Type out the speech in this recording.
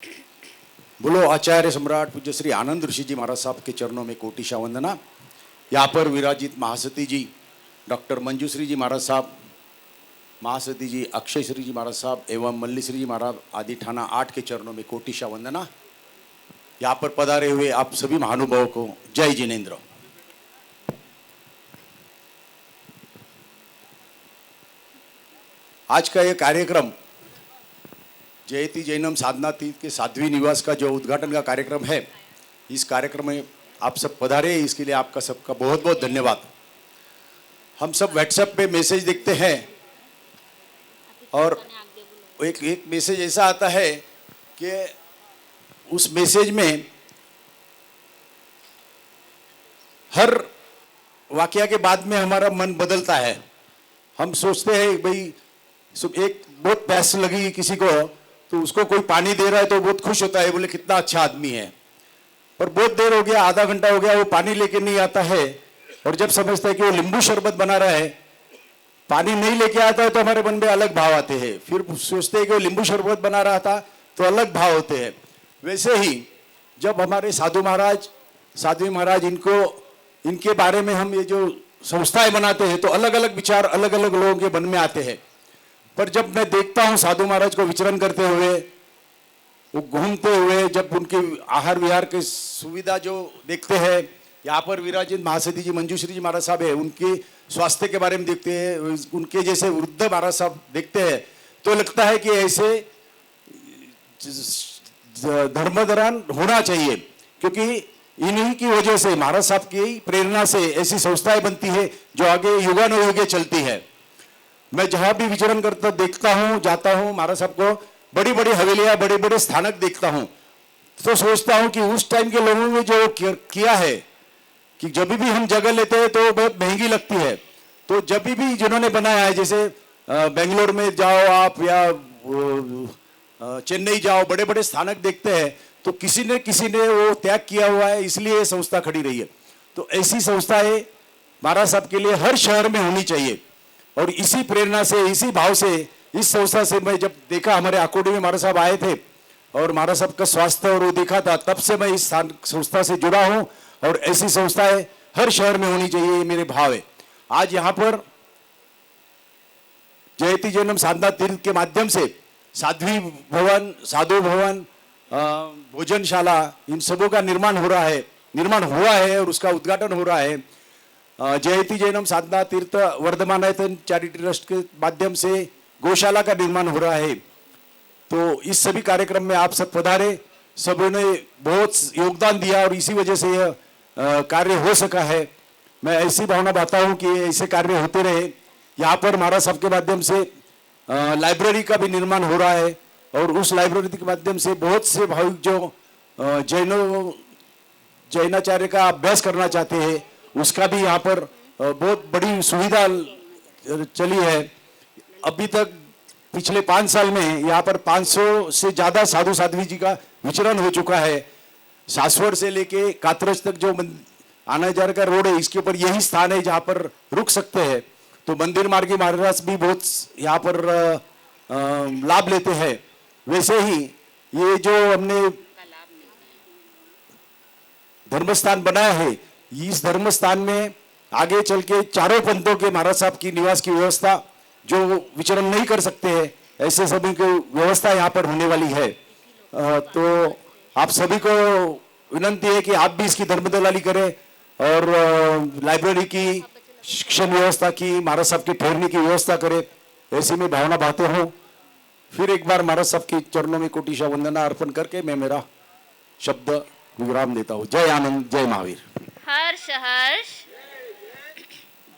बोलो आचार्य सम्राट पूज्य श्री आनंद ऋषि जी महाराज साहब के चरणों में कोटिशा वंदना। यहाँ पर विराजित महासती जी डॉक्टर मंजूश्री जी महाराज साहब, महासती जी अक्षय श्री जी महाराज साहब एवं मल्लीश्री जी महाराज आदि थाना 8 के चरणों में कोटिशा वंदना। यहाँ पर पधारे हुए आप सभी महानुभावों को जय जिनेन्द्र। आज का ये कार्यक्रम जयती जैनम साधना तीर्थ के साध्वी निवास का जो उद्घाटन का कार्यक्रम है, इस कार्यक्रम में आप सब पधारे, इसके लिए आपका सबका बहुत बहुत धन्यवाद। हम सब व्हाट्सएप पे मैसेज देखते हैं और एक मैसेज ऐसा आता है कि उस मैसेज में हर वाकया के बाद में हमारा मन बदलता है। हम सोचते हैं भाई एक बहुत प्यास लगी किसी को तो उसको कोई पानी दे रहा है तो बहुत खुश होता है, बोले कितना अच्छा आदमी है। पर बहुत देर हो गया, आधा घंटा हो गया, वो पानी लेके नहीं आता है और जब समझता है कि वो नींबू शरबत बना रहा है, पानी नहीं लेके आता है तो हमारे मन में अलग भाव आते हैं। फिर सोचते हैं कि वो नींबू शरबत बना रहा था तो अलग भाव होते हैं। वैसे ही जब हमारे साधु महाराज साध्वी महाराज इनके बारे में हम ये जो संस्थाएं बनाते हैं तो अलग अलग विचार अलग अलग लोगों के मन में आते हैं। पर जब मैं देखता हूँ साधु महाराज को विचरण करते हुए, वो घूमते हुए, जब उनके आहार विहार की सुविधा जो देखते हैं, यहाँ पर विराजित महासती जी मंजूश्री जी महाराज साहब है, उनके स्वास्थ्य के बारे में देखते हैं, उनके जैसे वृद्ध महाराज साहब देखते हैं तो लगता है कि ऐसे धर्मधरान होना चाहिए, क्योंकि इन्हीं की वजह से महाराज साहब की प्रेरणा से ऐसी संस्थाएं बनती है जो आगे युगानुयुगे चलती है। मैं जहां भी विचरण करता देखता हूं, जाता हूं, महाराज साहब को बड़ी बड़ी हवेलियां, बड़े बड़े स्थानक देखता हूं तो सोचता हूं कि उस टाइम के लोगों ने जो किया है कि जब भी हम जगह लेते हैं तो बहुत महंगी लगती है, तो जब भी जिन्होंने बनाया है, जैसे बेंगलोर में जाओ आप या चेन्नई जाओ, बड़े बड़े स्थानक देखते हैं तो किसी ने वो त्याग किया हुआ है, इसलिए ये संस्था खड़ी रही है। तो ऐसी संस्थाएं महाराज साहब के लिए हर शहर में होनी चाहिए और इसी प्रेरणा से, इसी भाव से, इस संस्था से मैं जब देखा, हमारे आकोडी में महाराज साहब आए थे और महाराज साहब का स्वास्थ्य और वो देखा था, तब से मैं इस संस्था से जुड़ा हूं और ऐसी संस्थाएं हर शहर में होनी चाहिए, ये मेरे भाव है। आज यहाँ पर जयती जैनम साधना तीर्थ के माध्यम से साध्वी भवन, साधु भवन, भोजनशाला, इन सबों का निर्माण हुआ है और उसका उद्घाटन हो रहा है। जयती जैनम साधना तीर्थ वर्धमानायतन चैरिटी ट्रस्ट के माध्यम से गौशाला का निर्माण हो रहा है। तो इस सभी कार्यक्रम में आप सब पधारे, सबों ने बहुत योगदान दिया और इसी वजह से यह कार्य हो सका है। मैं ऐसी भावना पाता हूँ कि ऐसे कार्य होते रहे। यहाँ पर महाराज साहब के माध्यम से लाइब्रेरी का भी निर्माण हो रहा है और उस लाइब्रेरी के माध्यम से बहुत से भाविक जो जैनाचार्य का अभ्यास करना चाहते हैं उसका भी यहाँ पर बहुत बड़ी सुविधा चली है। अभी तक पिछले 5 साल में यहाँ पर 500 से ज़्यादा साधु साध्वी जी का विचरण हो चुका है। सासवड़ से लेके कातरज तक जो आना जाने का रोड है, इसके ऊपर यही स्थान है जहाँ पर रुक सकते हैं। तो मंदिर मार्गी महाराज भी बहुत यहाँ पर लाभ लेते हैं। वैसे ही ये जो हमने धर्मस्थान बनाया है, इस धर्म स्थान में आगे चल के चारों पंथों के महाराज साहब की निवास की व्यवस्था, जो विचरण नहीं कर सकते हैं, ऐसे सभी की व्यवस्था यहाँ पर होने वाली है। तो आप सभी को विनंती है कि आप भी इसकी धर्म दलाली करें और लाइब्रेरी की, शिक्षण व्यवस्था की, महाराज साहब की ठहरने की व्यवस्था करें, ऐसी में भावना बातें हों। फिर एक बार महाराज साहब के चरणों में कोटिशा वंदना अर्पण करके मैं मेरा शब्द विराम देता हूँ। जय आनंद, जय महावीर। हर्ष हर्ष